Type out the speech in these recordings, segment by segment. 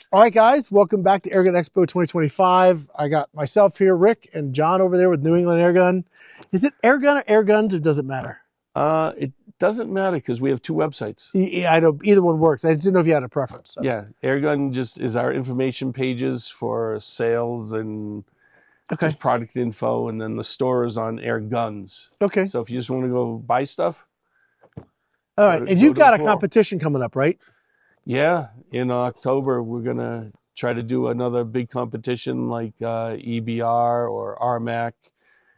All right, guys, welcome back to Airgun Expo 2025. I got myself here, Rick, and John over there with New England Airgun. Is it Airgun or Airguns, or does it matter? It doesn't matter because we have two websites. Yeah, I know either one works. I just didn't know if you had a preference. So. Yeah, Airgun just is our information pages for sales and just product info, and then the store is on Airguns. Okay. So if you just want to go buy stuff. All right, and you've got a competition coming up, right? Yeah, in October we're gonna try to do another big competition like EBR or RMAC.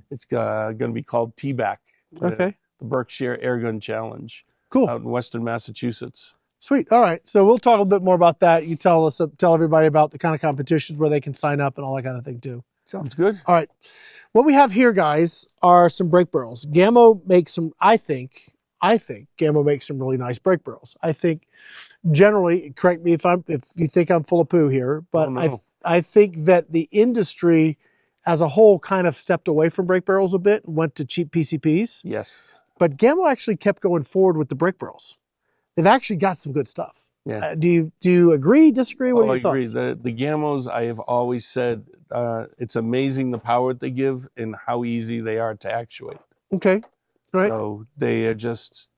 It's gonna be called TBAC. Okay. The Berkshire Airgun Challenge. Cool. Out in Western Massachusetts. Sweet. All right. So we'll talk a little bit more about that. You tell everybody about the kind of competitions where they can sign up and all that kind of thing too. Sounds good. All right. What we have here, guys, are some brake barrels. Gamo makes some, I think Gamo makes some really nice brake barrels. I think generally, correct me if you think I'm full of poo here, but oh, no. I think that the industry as a whole kind of stepped away from brake barrels a bit and went to cheap PCPs. Yes. But Gamo actually kept going forward with the brake barrels. They've actually got some good stuff. Yeah. Do you agree, disagree? What are your thoughts? I agree. The Gamos, I have always said, it's amazing the power they give and how easy they are to actuate. Okay. All right. So they are just,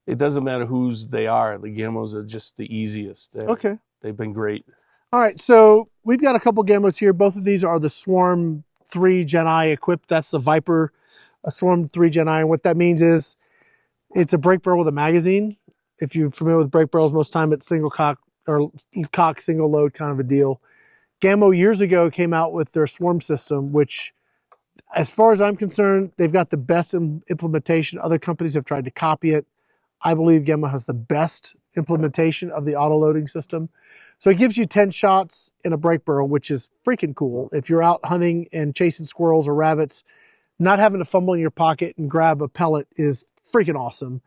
it doesn't matter whose they are. The Gamos are just the easiest. Okay. They've been great. All right. So we've got a couple Gamos here. Both of these are the Swarm 3 Gen I equipped. That's the Viper, a Swarm 3 Gen I. And what that means is it's a brake barrel with a magazine. If you're familiar with brake barrels, most time it's single cock or cock, single load kind of a deal. Gamo years ago came out with their Swarm system, which as far as I'm concerned, they've got the best implementation. Other companies have tried to copy it. I believe Gamo has the best implementation of the auto loading system. So it gives you 10 shots in a brake barrel, which is freaking cool. If you're out hunting and chasing squirrels or rabbits, not having to fumble in your pocket and grab a pellet is freaking awesome.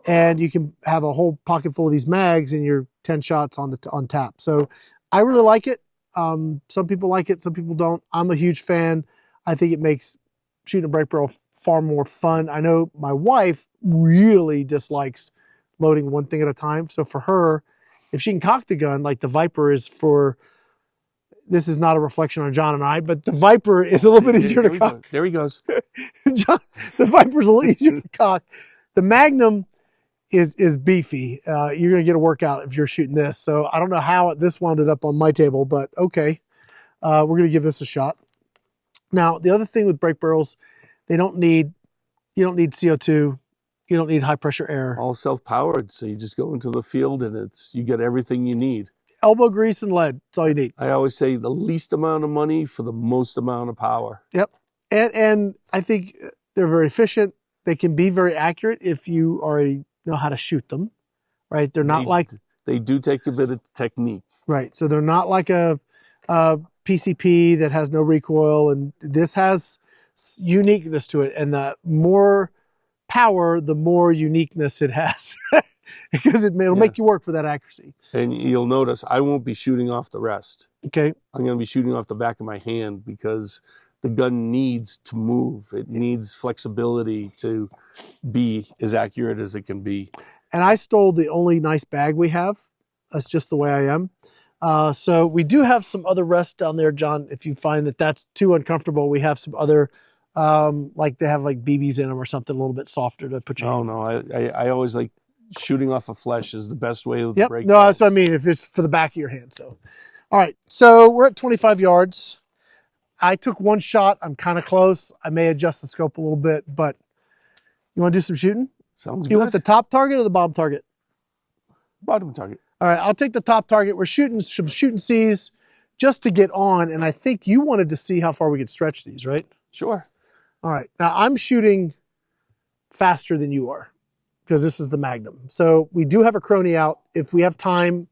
And you can have a whole pocket full of these mags and your 10 shots on tap. So I really like it. Some people like it, some people don't. I'm a huge fan. I think it makes shooting a brake barrel far more fun. I know my wife really dislikes loading one thing at a time. So for her, if she can cock the gun, like the Viper is for, this is not a reflection on John and I, but the Viper is a little bit easier to cock. There he goes. John, the Viper's a little easier to cock. The Magnum is beefy. You're going to get a workout if you're shooting this. So I don't know how this wound up on my table, but okay. We're going to give this a shot. Now, the other thing with brake barrels, you don't need CO2. You don't need high pressure air. All self-powered, so you just go into the field and you get everything you need. Elbow grease and lead, that's all you need. I always say the least amount of money for the most amount of power. Yep. And I think they're very efficient. They can be very accurate if you already know how to shoot them, right? They're not like... They do take a bit of technique. Right, so they're not like a PCP that has no recoil, and this has uniqueness to it, and the more power, the more uniqueness it has because it'll make you work for that accuracy. And you'll notice I won't be shooting off the rest. Okay. I'm going to be shooting off the back of my hand because the gun needs to move. It needs flexibility to be as accurate as it can be. And I stole the only nice bag we have. That's just the way I am. So we do have some other rests down there, John. If you find that that's too uncomfortable, we have some other, like they have like BBs in them or something a little bit softer to put your hand. No, I always like shooting off of flesh is the best way to break. No, that's what I mean. If it's for the back of your hand. So, all right. So we're at 25 yards. I took one shot. I'm kind of close. I may adjust the scope a little bit, but you want to do some shooting? Sounds good. You want the top target or the bottom target? Bottom target. All right, I'll take the top target. We're shooting some shooting C's just to get on, and I think you wanted to see how far we could stretch these, right? Sure. All right, now I'm shooting faster than you are because this is the Magnum. So we do have a Crony out. If we have time,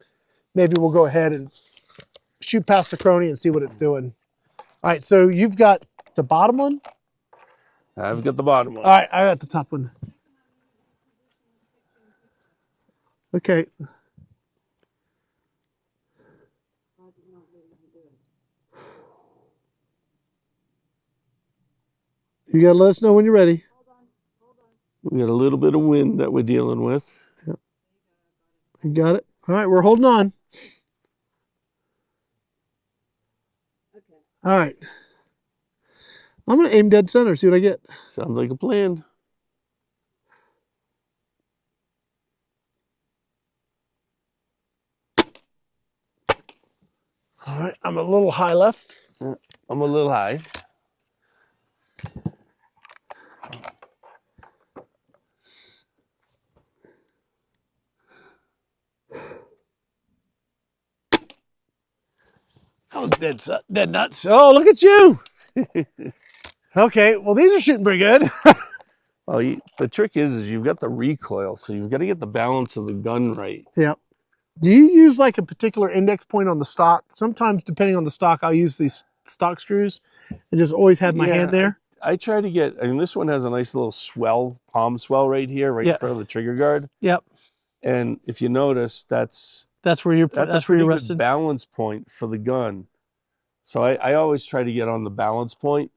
maybe we'll go ahead and shoot past the Crony and see what it's doing. All right, so you've got the bottom one? I've got the bottom one. All right, I got the top one. Okay. You got to let us know when you're ready. We got a little bit of wind that we're dealing with. Yep. You got it. All right, we're holding on. All right. I'm going to aim dead center, see what I get. Sounds like a plan. All right, I'm a little high left. I'm a little high. Oh, dead nuts. Oh, look at you. Okay, well, these are shooting pretty good. Well, the trick is you've got the recoil, so you've got to get the balance of the gun right. Yeah. Do you use like a particular index point on the stock? Sometimes, depending on the stock, I'll use these stock screws and just always have my hand there. I try to get, I mean, this one has a nice little swell, palm swell right here, right in front of the trigger guard. Yep. And if you notice, that's where you're good balance point for the gun. So I always try to get on the balance point.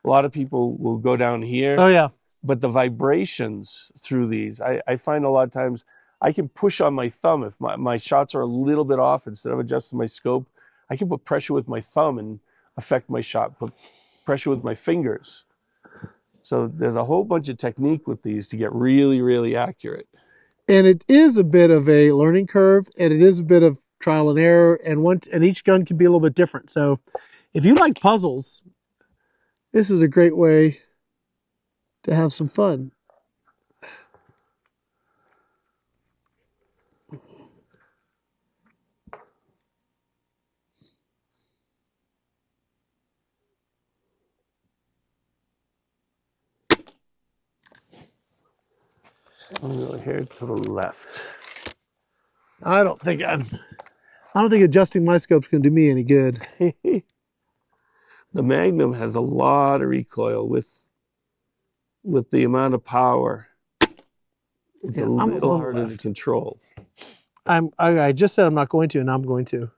A lot of people will go down here. Oh, yeah. But the vibrations through these, I find a lot of times I can push on my thumb. If my shots are a little bit off, instead of adjusting my scope, I can put pressure with my thumb and affect my shot, put pressure with my fingers. So there's a whole bunch of technique with these to get really, really accurate. And it is a bit of a learning curve, and it is a bit of trial and error, and each gun can be a little bit different. So if you like puzzles, this is a great way to have some fun. I'm going here to the left. I don't think adjusting my scope's going to do me any good. The Magnum has a lot of recoil with the amount of power. It's a little harder to control. I just said I'm not going to, and I'm going to.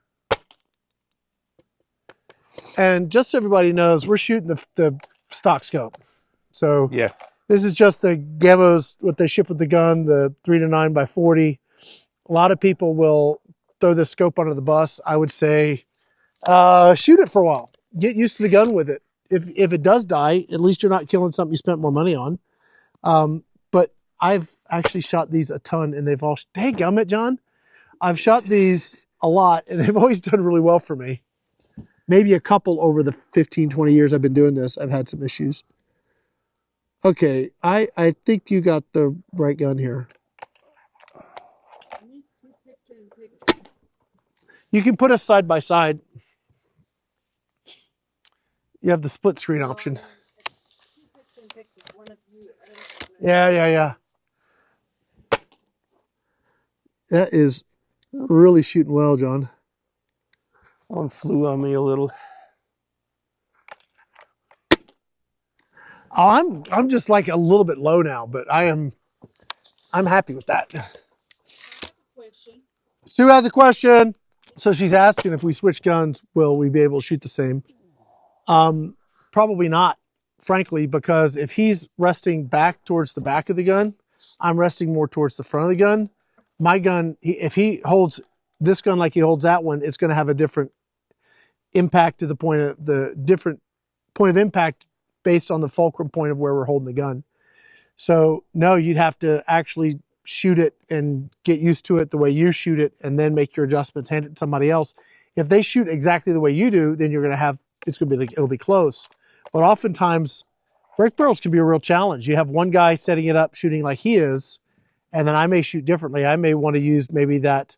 And just so everybody knows, we're shooting the stock scope. So yeah, this is just the Gamos, what they ship with the gun, the 3-9x40. A lot of people will throw this scope under the bus. I would say shoot it for a while. Get used to the gun with it. If it does die, at least you're not killing something you spent more money on. But I've actually shot these a ton, and they've all, hey, gummit, John. I've shot these a lot, and they've always done really well for me. Maybe a couple over the 15, 20 years I've been doing this, I've had some issues. Okay, I think you got the right gun here. You can put us side by side. You have the split screen option. Yeah. That is really shooting well, John. One flew on me a little. Oh, I'm just like a little bit low now, but I'm happy with that. Sue has a question. So she's asking if we switch guns, will we be able to shoot the same? Probably not, frankly, because if he's resting back towards the back of the gun, I'm resting more towards the front of the gun. My gun, if he holds this gun like he holds that one, it's going to have a different impact to the point of impact based on the fulcrum point of where we're holding the gun. So no, you'd have to actually shoot it and get used to it the way you shoot it, and then make your adjustments, hand it to somebody else. If they shoot exactly the way you do, then you're going to have, it'll be close. But oftentimes, break barrels can be a real challenge. You have one guy setting it up, shooting like he is, and then I may shoot differently. I may want to use maybe that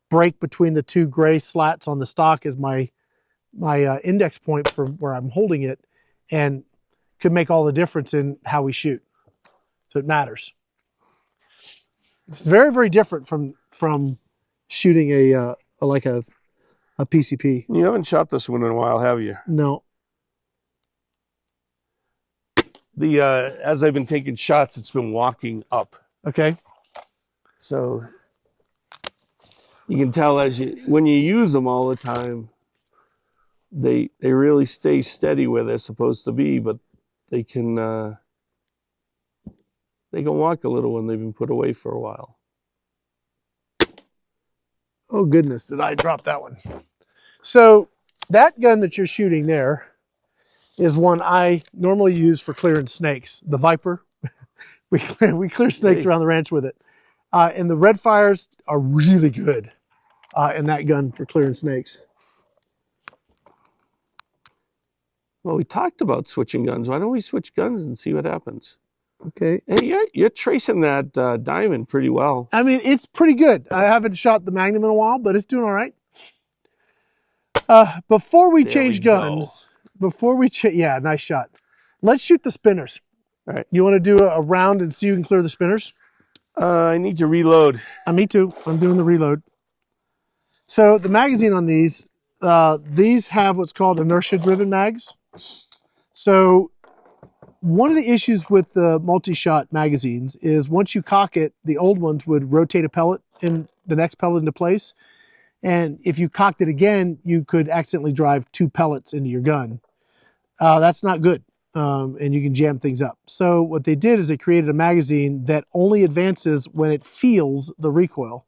break between the two gray slats on the stock as my index point for where I'm holding it, and could make all the difference in how we shoot. So it matters. It's very, very different from shooting a PCP. You haven't shot this one in a while, have you? No. As I've been taking shots, it's been walking up. Okay. So you can tell when you use them all the time, they really stay steady where they're supposed to be, but they can walk a little when they've been put away for a while. Oh goodness, did I drop that one? So that gun that you're shooting there, is one I normally use for clearing snakes. The Viper. we clear snakes around the ranch with it. And the red fires are really good in that gun for clearing snakes. Well, we talked about switching guns. Why don't we switch guns and see what happens? Okay. Hey, you're tracing that diamond pretty well. I mean, it's pretty good. I haven't shot the Magnum in a while, but it's doing all right. Before we change guns, yeah, nice shot. Let's shoot the spinners. All right. You want to do a round and see who can clear the spinners? I need to reload. Me too. I'm doing the reload. So the magazine on these have what's called inertia-driven mags. So one of the issues with the multi-shot magazines is once you cock it, the old ones would rotate a pellet in the next pellet into place. And if you cocked it again, you could accidentally drive 2 pellets into your gun. That's not good. And you can jam things up. So what they did is they created a magazine that only advances when it feels the recoil.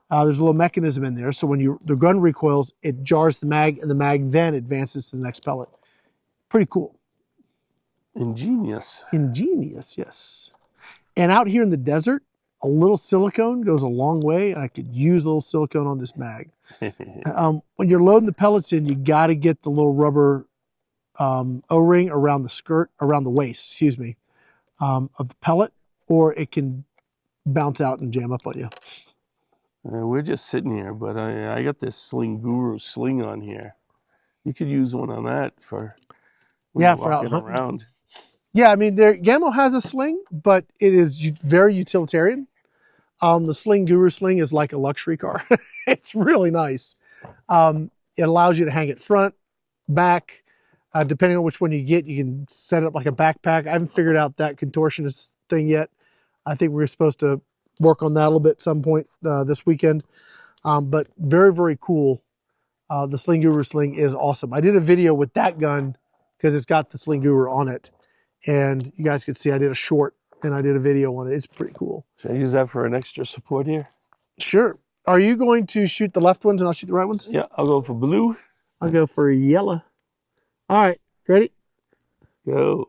There's a little mechanism in there, so when the gun recoils, it jars the mag, and the mag then advances to the next pellet. Pretty cool. Ingenious. Ingenious, yes. And out here in the desert, a little silicone goes a long way, and I could use a little silicone on this mag. When you're loading the pellets in, you got to get the little rubber O-ring around the waist, excuse me, of the pellet, or it can bounce out and jam up on you. We're just sitting here, but I got this Sling Guru sling on here. You could use one on that for for out hunting around. Yeah, I mean, Gamo has a sling, but it is very utilitarian. The Sling Guru sling is like a luxury car. It's really nice. It allows you to hang it front, back. Depending on which one you get, you can set it up like a backpack. I haven't figured out that contortionist thing yet. I think we're supposed to work on that a little bit at some point this weekend. But very, very cool. The Sling Guru sling is awesome. I did a video with that gun because it's got the Sling Guru on it. And you guys can see I did a short and I did a video on it. It's pretty cool. Should I use that for an extra support here? Sure. Are you going to shoot the left ones and I'll shoot the right ones? Yeah, I'll go for blue. I'll go for yellow. All right, ready? Go.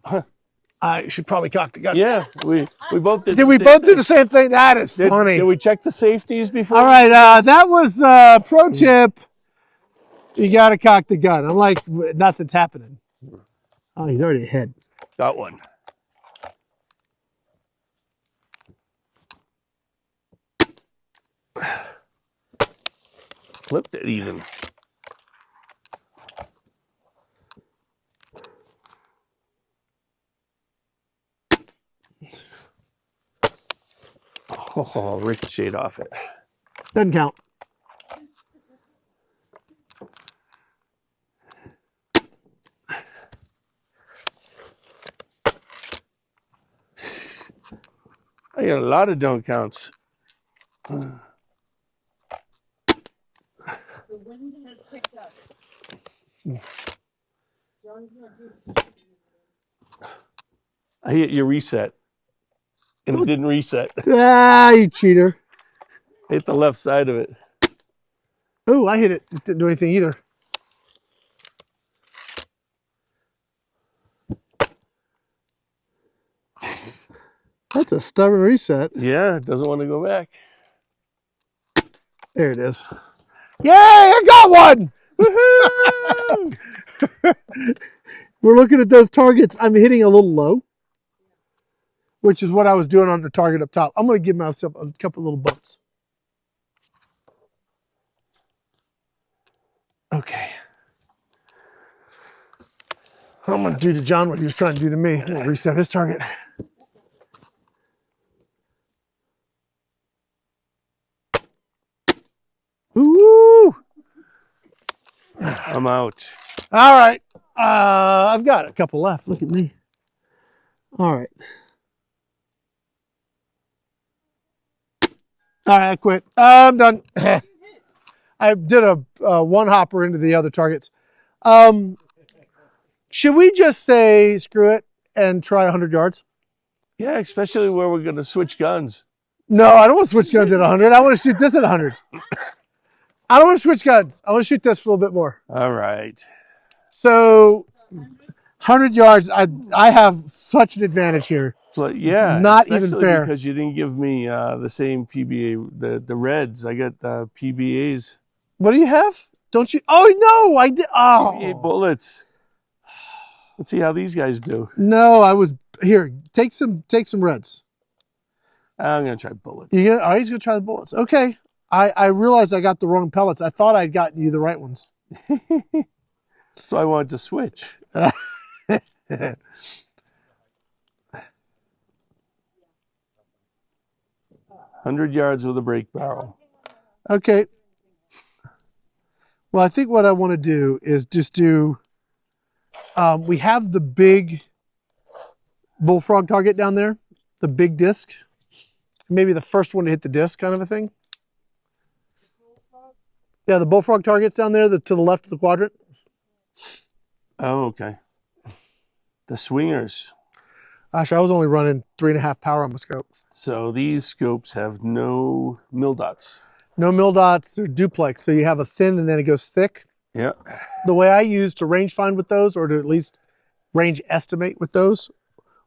Huh. I should probably cock the gun. Yeah, we both did. Did we both do the same thing? That is funny. Did we check the safeties before? All right, that was pro tip. You got to cock the gun. I'm like, nothing's happening. Oh, he's already ahead. Got one. Flipped it even. Oh, ricocheted off it. Doesn't count. I got a lot of don't counts. The wind has picked up. I hit your reset. And it didn't reset. Ah, you cheater. Hit the left side of it. Oh, I hit it. It didn't do anything either. That's a stubborn reset. Yeah, it doesn't want to go back. There it is. Yay, I got one! We're looking at those targets. I'm hitting a little low, which is what I was doing on the target up top. I'm going to give myself a couple little bumps. Okay. I'm going to do to John what he was trying to do to me. I'm going to reset his target. Ooh! I'm out. All right. I've got a couple left. Look at me. All right. All right, I quit. I'm done. I did a one hopper into the other targets. Should we just say screw it and try 100 yards? Yeah, especially where we're going to switch guns. No, I don't want to switch guns at 100. I want to shoot this at 100. I don't want to switch guns. I want to shoot this for a little bit more. All right. So 100 yards, I have such an advantage here. So, yeah, Not even especially fair. because you didn't give me the same PBA, the reds. I got PBAs. What do you have? Don't you? Oh no, I did. PBA Oh bullets. Let's see how these guys do. no, I was here. Take some reds. I'm gonna try bullets. You get? All right, he's gonna try the bullets. Okay. I realized I got the wrong pellets. I thought I'd gotten you the right ones. So I wanted to switch. 100 yards with a break barrel. Okay. Well, I think what I want to do is just do. We have the big bullfrog target down there, the big disc. Maybe the first one to hit the disc, kind of a thing. Yeah, the bullfrog target's down there, to the left of the quadrant. Oh, okay. The swingers. Gosh, I was only running 3.5 power on my scope. So these scopes have no mil dots. No mil dots, they're duplex. So you have a thin and then it goes thick. Yeah. The way I use to range find with those, or to at least range estimate with those,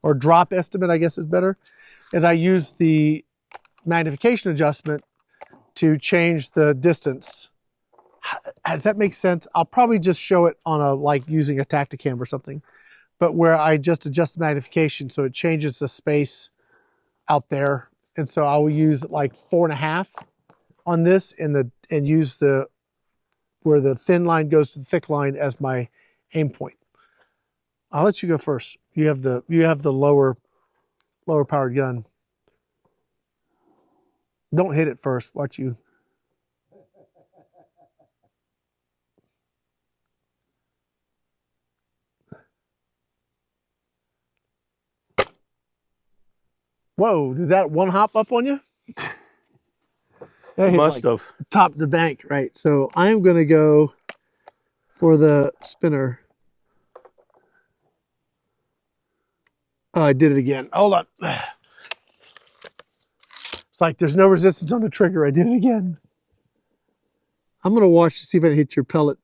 or drop estimate, I guess is better, is I use the magnification adjustment to change the distance. Does that make sense? I'll probably just show it on like using a Tacticam or something, but where I just adjust the magnification so it changes the space out there. And so I will use like 4.5 on this and use where the thin line goes to the thick line as my aim point. I'll let you go first. You have the lower powered gun. Don't hit it first. Watch you. Whoa, did that one hop up on you? Must have. Top the bank, right? So I'm going to go for the spinner. Oh, I did it again. Hold on. It's like there's no resistance on the trigger. I did it again. I'm going to watch to see if I can hit your pellet.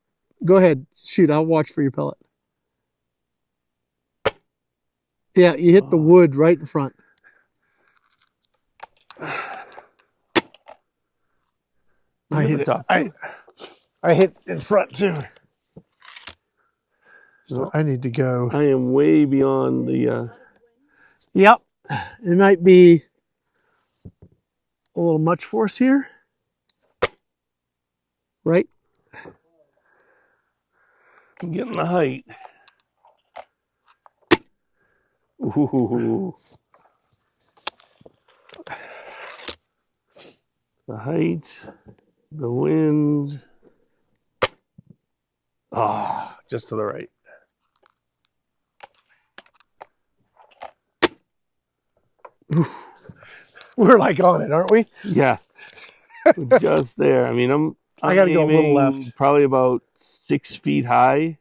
Go ahead. Shoot. I'll watch for your pellet. Yeah, you hit the wood right in front. I hit it. I hit in front too. So I need to go. I am way beyond the. Yep, it might be a little much for us here, right? I'm getting the height. Ooh. The height, the wind. Ah, just to the right. Oof. We're like on it, aren't we? Yeah, just there. I mean, I got to go a little left. Probably about 6 feet high.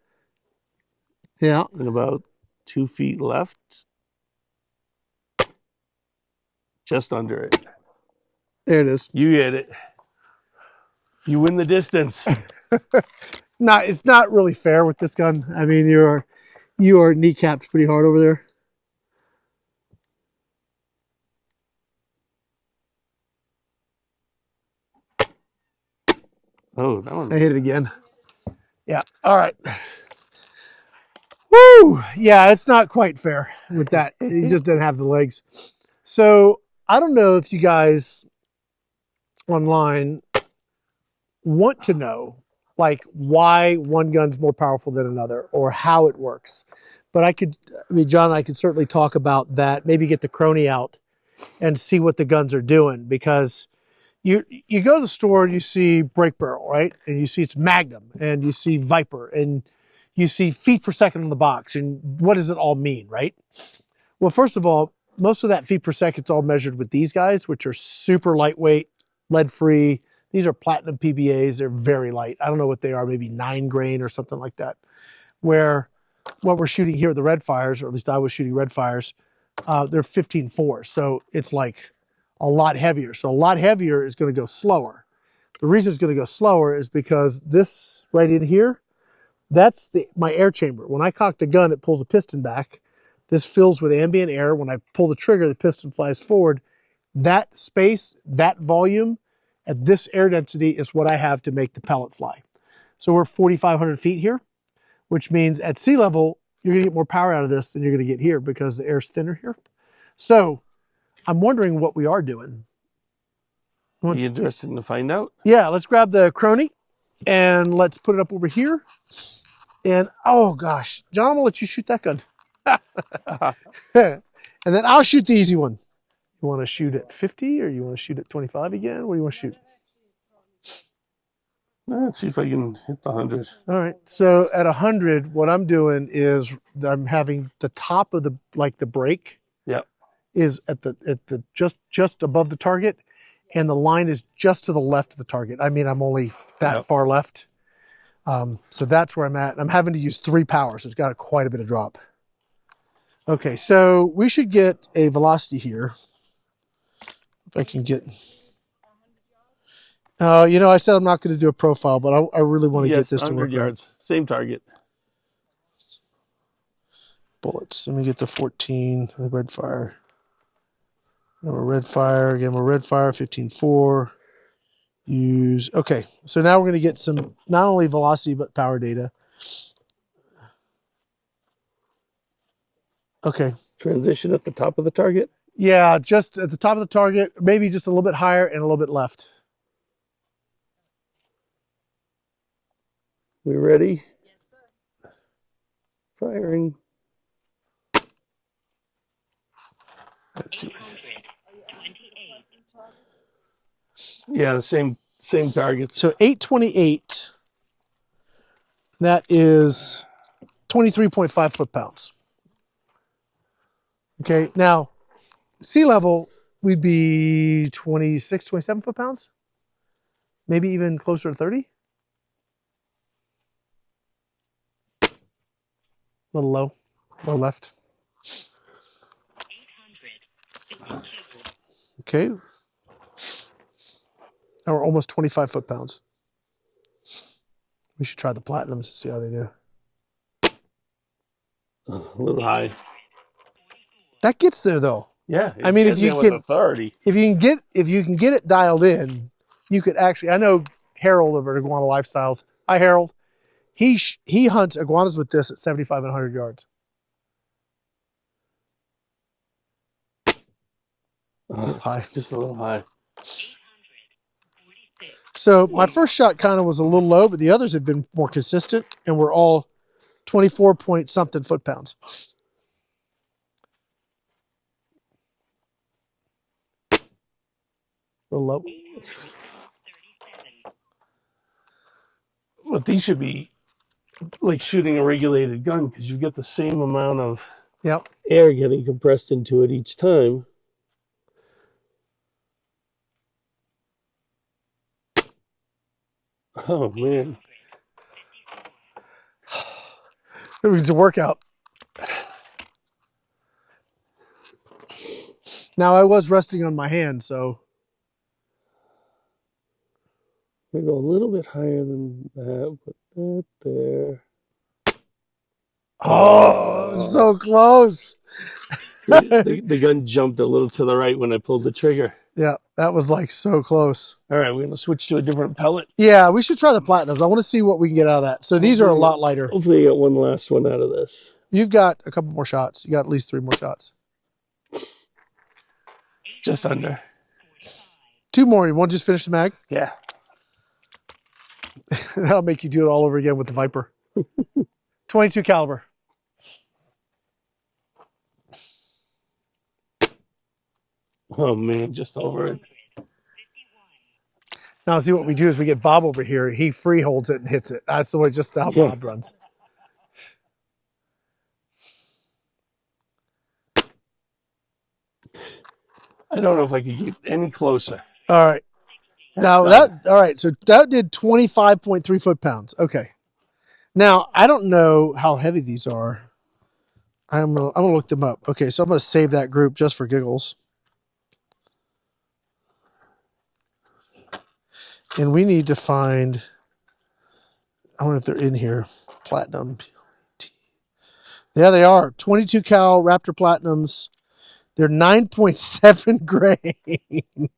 Yeah, and about 2 feet left. Just under it. There it is. You hit it. You win the distance. It's not really fair with this gun. I mean, you are kneecapped pretty hard over there. Oh, that one. I hit it again. Yeah. All right. Woo! Yeah, it's not quite fair with that. He just doesn't have the legs. So I don't know if you guys online want to know like why one gun's more powerful than another or how it works. But John and I could certainly talk about that, maybe get the Crony out and see what the guns are doing, because you go to the store and you see break barrel, right? And you see it's Magnum and you see Viper and you see feet per second on the box. And what does it all mean, right? Well, first of all, most of that feet per second is all measured with these guys, which are super lightweight, lead-free. These are platinum PBAs. They're very light. I don't know what they are, maybe 9 grain or something like that. Where what we're shooting here with the red fires, or at least I was shooting red fires, they're 15.4. So it's like a lot heavier. So a lot heavier is going to go slower. The reason it's going to go slower is because this right in here, that's my air chamber. When I cock the gun, it pulls a piston back. This fills with ambient air. When I pull the trigger, the piston flies forward. That space, that volume, at this air density is what I have to make the pellet fly. So we're 4,500 feet here, which means at sea level, you're going to get more power out of this than you're going to get here because the air's thinner here. So I'm wondering what we are doing. Are you interested to find out? Yeah, let's grab the Crony and let's put it up over here. And oh gosh, John, I'm gonna let you shoot that gun. And then I'll shoot the easy one. You want to shoot at 50 or you want to shoot at 25 again? What do you want to shoot? Let's see if I can hit the 100. All right. So at 100, what I'm doing is I'm having the top of the brake Yep. is at the just above the target, and the line is just to the left of the target. I mean, I'm only that far left. So that's where I'm at. I'm having to use 3 power, so it's got quite a bit of drop. Okay, so we should get a velocity here. If I can get... you know, I said I'm not going to do a profile, but I really want to get this to work. 100 yards. Same target. Bullets. Let me get the 14, the red fire. Gamma red fire, gamma red fire, 15.4. Use, okay, so now we're going to get some, not only velocity, but power data. Okay. Transition at the top of the target? Yeah, just at the top of the target, maybe just a little bit higher and a little bit left. We ready? Yes, sir. Firing. Let's see. Yeah, the same targets. So 828, that is 23.5 foot-pounds. Okay, now, sea level, we'd be 26, 27 foot-pounds? Maybe even closer to 30? A little low left. Okay. Now we're almost 25 foot-pounds. We should try the platinums to see how they do. A little high. That gets there though. Yeah. I mean, if you with can, authority. if you can get it dialed in, you could actually. I know Harold over at Iguana Lifestyles. Hi, Harold. He hunts iguanas with this at 75 and 100 yards. A little high. Just a little high. So my first shot kind of was a little low, but the others have been more consistent, and we're all 24 point something foot-pounds. A little low. But these should be like shooting a regulated gun because you get the same amount of air getting compressed into it each time. Oh, man. It was a workout. Now, I was resting on my hand, so. We go a little bit higher than that, but that there. Oh, so close. The gun jumped a little to the right when I pulled the trigger. Yeah, that was like so close. All right, we're going to switch to a different pellet. Yeah, we should try the platinums. I want to see what we can get out of that. So these are a lot lighter. Hopefully you get one last one out of this. You've got a couple more shots. You got at least 3 more shots. Just under. 2 more. You want to just finish the mag? Yeah. That'll make you do it all over again with the Viper. 22 caliber. Oh, man, just over it. Now, see what we do is we get Bob over here. He free holds it and hits it. That's the way, just how Bob runs. I don't know if I could get any closer. All right. Now all right. So that did 25.3 foot-pounds. Okay. Now, I don't know how heavy these are. I'm gonna look them up. Okay, so I'm gonna save that group just for giggles. And we need to find, I wonder if they're in here, platinum. Yeah, they are. 22 cal Raptor Platinums. They're 9.7 grain.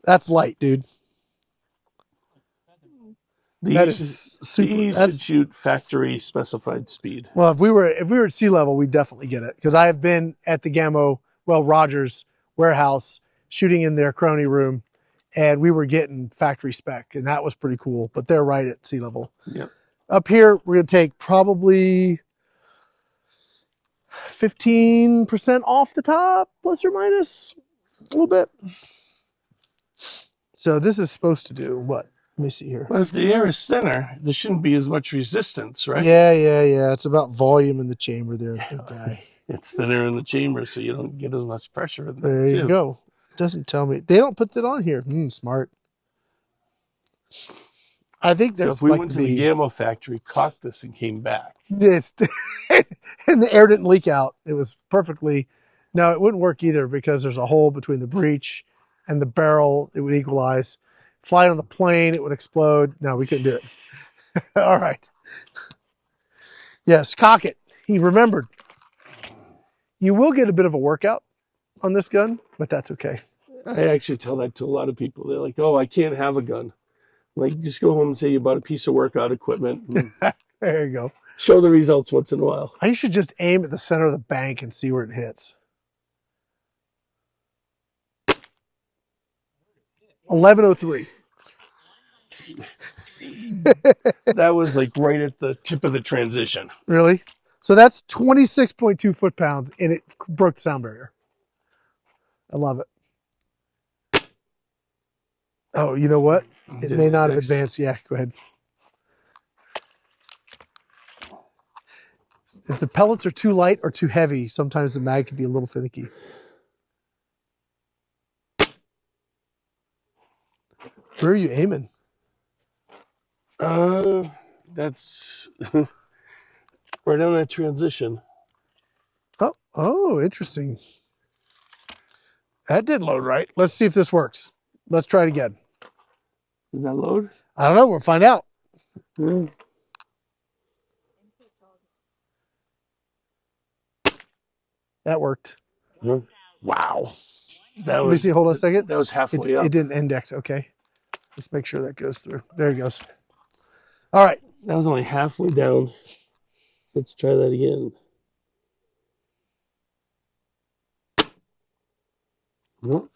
That's light, dude. That is super. These should shoot factory specified speed. Well, if we were at sea level, we'd definitely get it, because I have been at the Gamo, Rogers warehouse shooting in their crony room, and we were getting factory spec, and that was pretty cool. But they're right at sea level. Yep. Up here, we're going to take probably 15% off the top, plus or minus a little bit. So this is supposed to do what? Let me see here. But if the air is thinner, there shouldn't be as much resistance, right? Yeah. It's about volume in the chamber there, big guy. It's thinner in the chamber, so you don't get as much pressure in There you go. It doesn't tell me. They don't put that on here. Smart. I think there's so if we went to the Gamo factory, caught this, and came back. This, and the air didn't leak out. It was perfectly. No, it wouldn't work either, because there's a hole between the breech and the barrel. It would equalize. Fly on the plane, it would explode. No, we couldn't do it. All right. Yes, cock it. He remembered. You will get a bit of a workout on this gun, but that's okay. I actually tell that to a lot of people. They're like, "Oh, I can't have a gun." Like, just go home and say you bought a piece of workout equipment. There you go. Show the results once in a while. I should just aim at the center of the bank and see where it hits. 1103. That was like right at the tip of the transition. Really? So that's 26.2 foot-pounds, and it broke the sound barrier. I love it. Oh, you know what? It may not have advanced. Yeah, go ahead. If the pellets are too light or too heavy, sometimes the mag can be a little finicky. Where are you aiming? That's right on that transition. Oh, interesting. That did load right. Let's see if this works. Let's try it again. Did that load? I don't know. We'll find out. Yeah. That worked. Huh? Wow. Let me see. Hold on a second. That was halfway up. It didn't index. Okay. Let's make sure that goes through. There it goes. All right. That was only halfway down. Let's try that again. Nope.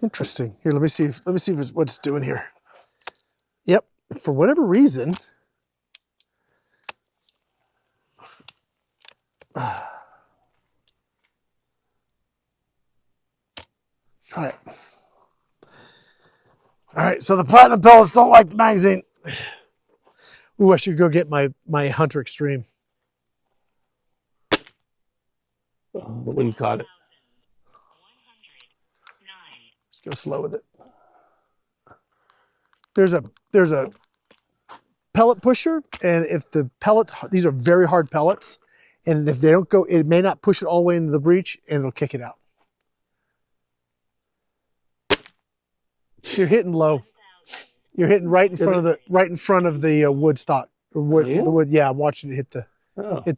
Interesting. Here, let me see. Let me see what it's doing here. Yep. For whatever reason. Try it. All right. So the platinum pellets don't like the magazine. Ooh, I should go get my Hunter Extreme. The wind caught it. Let's go slow with it. There's a pellet pusher, and if the pellets, these are very hard pellets, and if they don't go, it may not push it all the way into the breech, and it'll kick it out. You're hitting low. You're hitting right in front of the wood stock. Or wood, Yeah? The wood. Yeah, I'm watching it hit the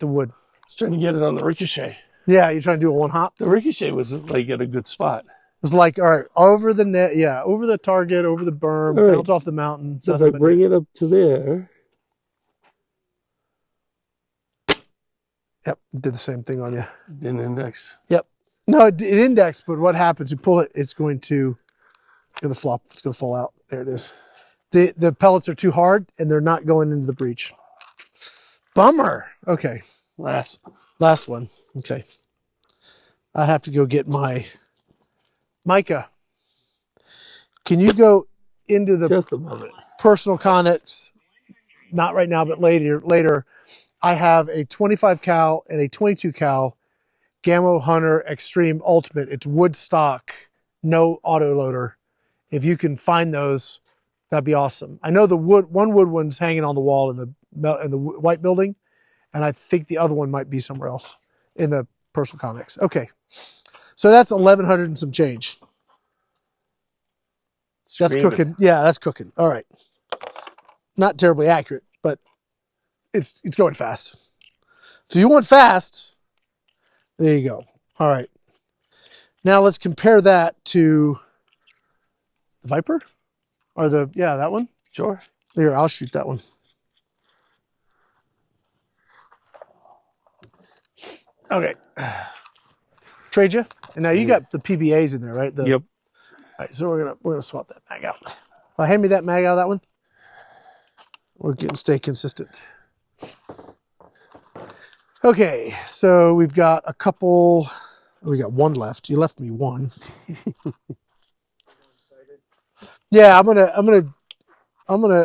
wood. I was trying to get it on the ricochet. Yeah, you're trying to do a one hop. The ricochet was like at a good spot. It was like, all right, over the net, yeah, over the target, over the berm, All right. bounce off the mountain. So if I bring it up to there. Yep, it did the same thing on you. Didn't index. Yep. No, it indexed, but what happens? You pull it, it's going to flop. It's going to fall out. There it is. The pellets are too hard, and they're not going into the breech. Bummer. Okay. Last one. Okay. I have to go get my Micah. Can you go into the just above it. personal connects? Not right now, but later. I have a 25 cal and a 22 cal Gamo Hunter Extreme Ultimate. It's wood stock, no auto loader. If you can find those, that'd be awesome. I know the one wood one's hanging on the wall in the white building, and I think the other one might be somewhere else in the personal connects. Okay, so that's 1,100 and some change. That's Screaming. cooking. Yeah, that's cooking. All right. Not terribly accurate, but it's going fast. So you want fast, there you go. All right. Now let's compare that to the Viper or that one. Sure. Here, I'll shoot that one. Okay. Trade you. And now you got the PBAs in there, right? Yep. All right, so we're gonna swap that mag out. Hand me that mag out of that one. We're getting stay consistent. Okay, so we've got a couple. We got one left. You left me one. Yeah, I'm gonna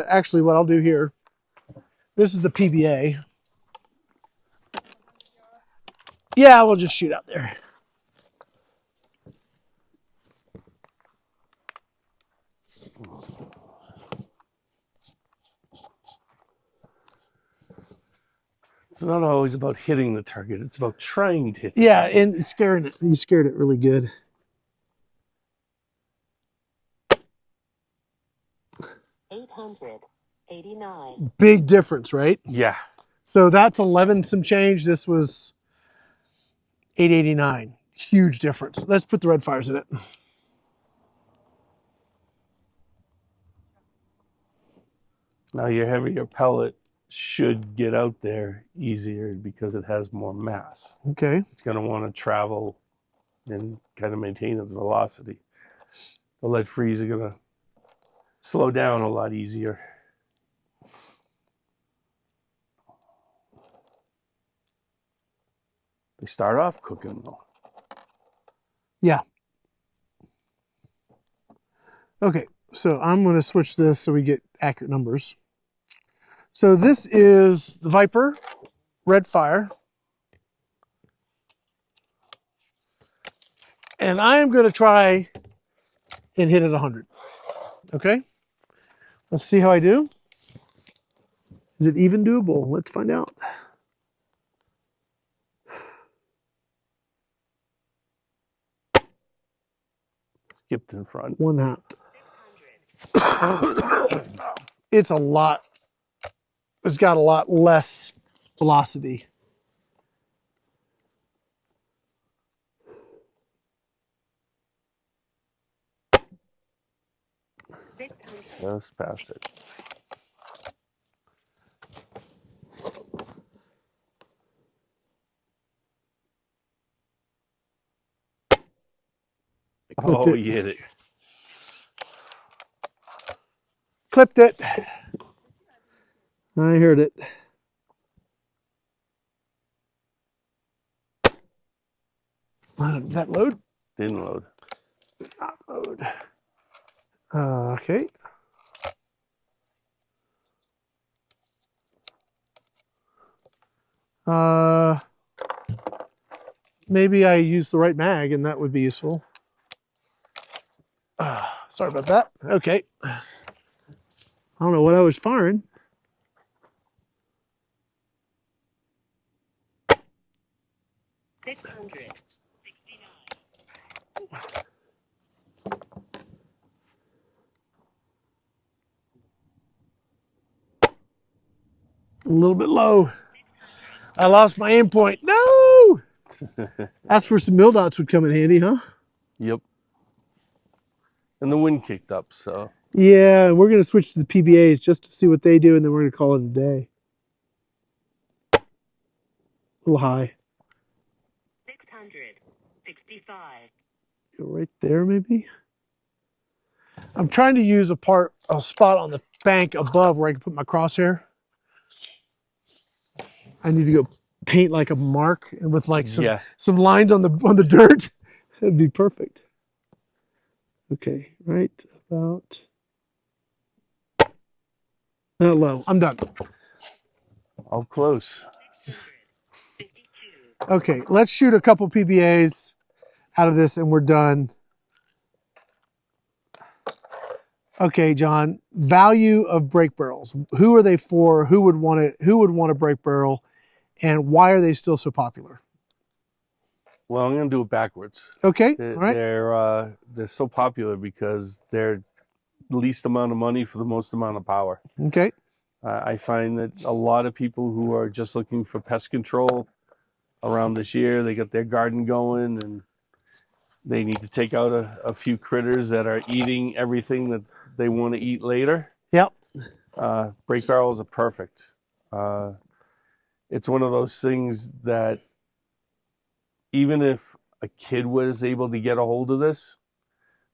actually what I'll do here. This is the PBA. Yeah, we'll just shoot out there. It's not always about hitting the target. It's about trying to hit the Yeah, target. and scaring it. You scared it really good. $889. Big difference, right? Yeah. So that's 11 some change. This was 889. Huge difference. Let's put the red fires in it. Now your heavier pellet should get out there easier because it has more mass. Okay. It's going to want to travel and kind of maintain its velocity. The lead frees are going to slow down a lot easier. They start off cooking though. Yeah. Okay, so I'm going to switch this so we get accurate numbers. So this is the Viper Red Fire. And I am going to try and hit it 100. Okay? Let's see how I do. Is it even doable? Let's find out. Skipped in front. One half. It's a lot. It's got a lot less velocity. Just past it. Oh, you hit it. Clipped it. I heard it. Did that load? Didn't load. Did not load. Okay. Maybe I used the right mag and that would be useful. Sorry about that. Okay. I don't know what I was firing. $669. A little bit low. I lost my aim point. No! That's where some mil dots would come in handy, huh? Yep. And the wind kicked up, so. Yeah, we're going to switch to the PBAs just to see what they do, and then we're going to call it a day. A little high. 665. Go right there, maybe? I'm trying to use a spot on the bank above where I can put my crosshair. I need to go paint like a mark and with like some lines on the dirt. That'd be perfect. Okay, right about that low. I'm done. All close. Okay, let's shoot a couple PBAs out of this and we're done. Okay, John, value of brake barrels. Who are they for? Who would want a brake barrel? And why are they still so popular? Well, I'm going to do it backwards. Okay, all right. They're so popular because they're least amount of money for the most amount of power. Okay. I find that a lot of people who are just looking for pest control around this year, they got their garden going and they need to take out a few critters that are eating everything that they want to eat later. Yep. Brake barrels are perfect. It's one of those things that even if a kid was able to get a hold of this,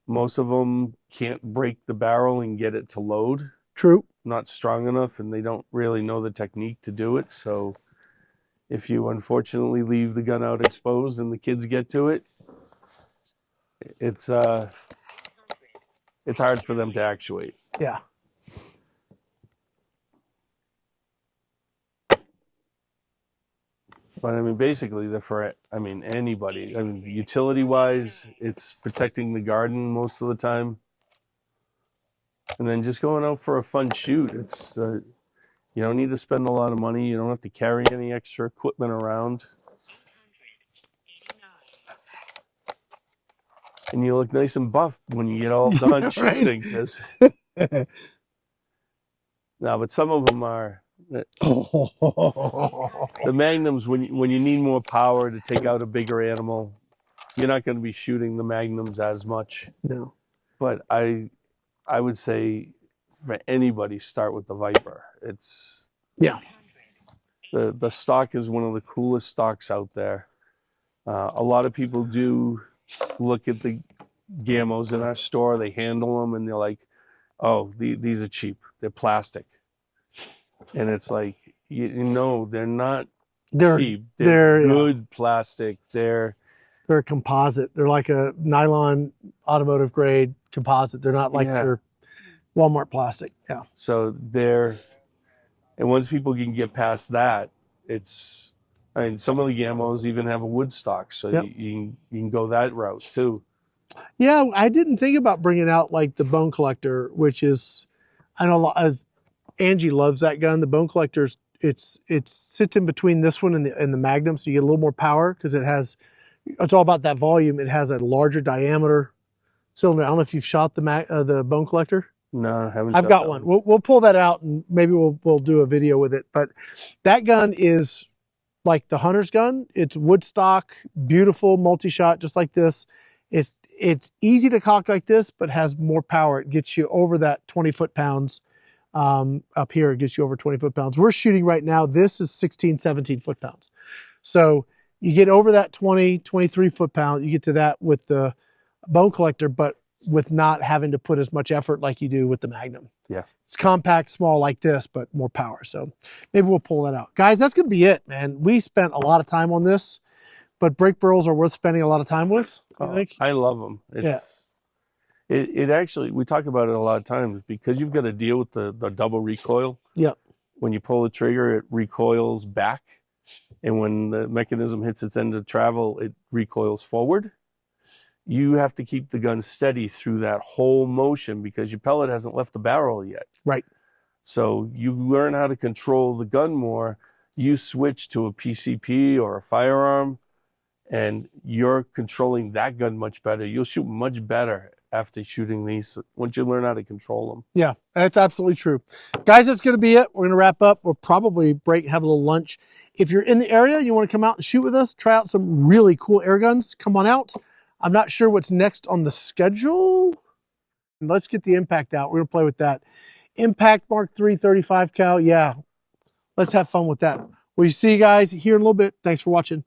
most of them can't break the barrel and get it to load. True. Not strong enough, and they don't really know the technique to do it. So if you unfortunately leave the gun out exposed and the kids get to it, it's hard for them to actuate. Yeah. But I mean, basically, they're for, I mean, anybody. I mean, utility-wise, it's protecting the garden most of the time. And then just going out for a fun shoot. It's you don't need to spend a lot of money. You don't have to carry any extra equipment around. And you look nice and buff when you get all done shooting. No, but some of them are. The Magnums, when you need more power to take out a bigger animal, you're not going to be shooting the Magnums as much. No. But I would say for anybody, start with the Viper. It's the stock is one of the coolest stocks out there. A lot of people do look at the Gamos in our store. They handle them and they're like, "Oh, these are cheap. They're plastic." And it's like, you know, they're not cheap. They're good plastic. They're a composite. They're like a nylon automotive grade composite. They're not like your Walmart plastic. Yeah. So and once people can get past that, it's, I mean, some of the Gamos even have a wood stock, so you can go that route too. Yeah, I didn't think about bringing out like the Bone Collector, which is, I know a lot of, Angie loves that gun. The Bone Collector's, it sits in between this one and the Magnum, so you get a little more power because it's all about that volume. It has a larger diameter cylinder. I don't know if you've shot the Bone Collector. No, I haven't. I've got one. We'll pull that out and maybe we'll do a video with it. But that gun is like the hunter's gun. It's wood stock, beautiful multi-shot, just like this. It's easy to cock like this, but has more power. It gets you over that 20 foot-pounds. Up here, it gets you over 20 foot-pounds. We're shooting right now. This is 16, 17 foot-pounds. So you get over that 20, 23 foot-pound. You get to that with the Bone Collector, but with not having to put as much effort like you do with the Magnum. Yeah. It's compact, small like this, but more power. So maybe we'll pull that out. Guys, that's going to be it, man. We spent a lot of time on this, but brake barrels are worth spending a lot of time with, I think. I love them. It actually, we talk about it a lot of times because you've got to deal with the double recoil. Yep. When you pull the trigger, it recoils back. And when the mechanism hits its end of travel, it recoils forward. You have to keep the gun steady through that whole motion because your pellet hasn't left the barrel yet. Right. So you learn how to control the gun more. You switch to a PCP or a firearm, and you're controlling that gun much better. You'll shoot much better after shooting these once you learn how to control them. Yeah, that's absolutely true. Guys, that's going to be it. We're going to wrap up. We'll probably have a little lunch. If you're in the area, you want to come out and shoot with us, try out some really cool air guns, come on out. I'm not sure what's next on the schedule. Let's get the Impact out. We're going to play with that. Impact Mark III 35 cal. Yeah, let's have fun with that. We'll see you guys here in a little bit. Thanks for watching.